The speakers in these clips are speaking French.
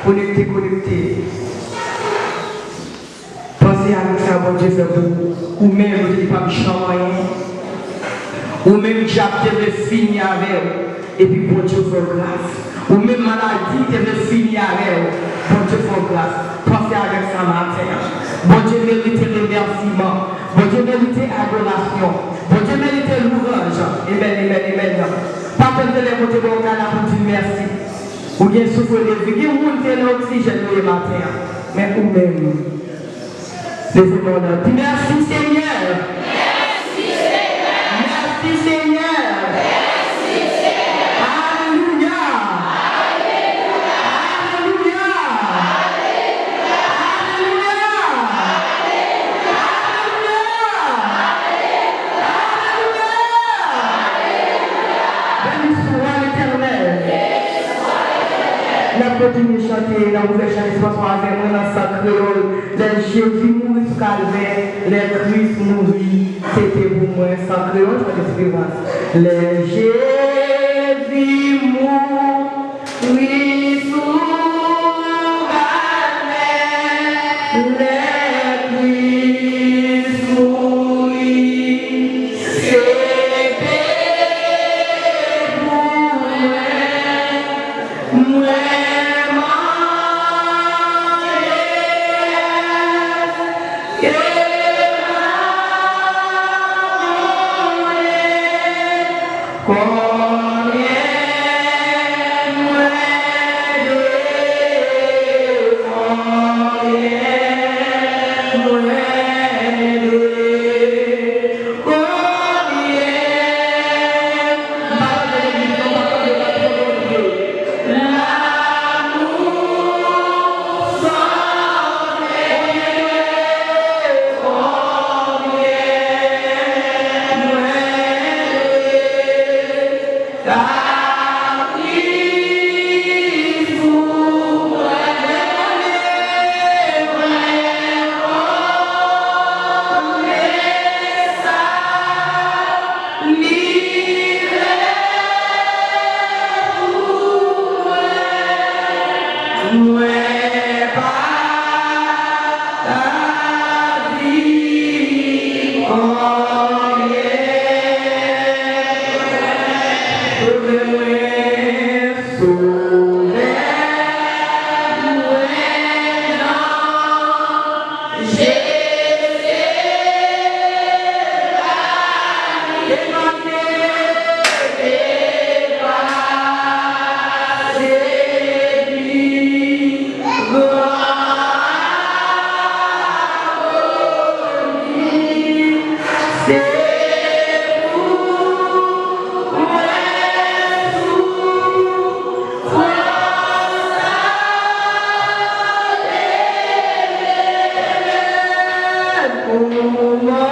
connecté, connecté. Pensez à ça, bon Dieu, fait pour ou même vous n'êtes pas méchant rien. Ou même Jacques devait finir avec et puis bon Dieu fait grâce. Ou même maladie devait finir avec bon Dieu fait grâce. Pensez avec ça matin. Bon Dieu mérite remerciement. Bon Dieu mérite adoration. Bon Dieu mérite louange. Amen. Pas de les bon Dieu bon canard pour dire merci. Ou bien souffle de vie. Qui monte l'oxygène le matin. Mais ou même. Laissez-moi là. Dis merci Seigneur. Merci Seigneur. Merci Seigneur. Merci Seigneur. Alléluia. Alléluia. Alléluia. Béni soit l'Éternel. La continue chanter, la nouvelle chanson avec moi dans sa créole. Les Jésus mourit sous calvaire, les Christ mourit, c'était pour moi sans créole, je vais te les Jésus mourit sous calvaire, les Christ mourit, c'était pour moi.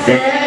Yeah.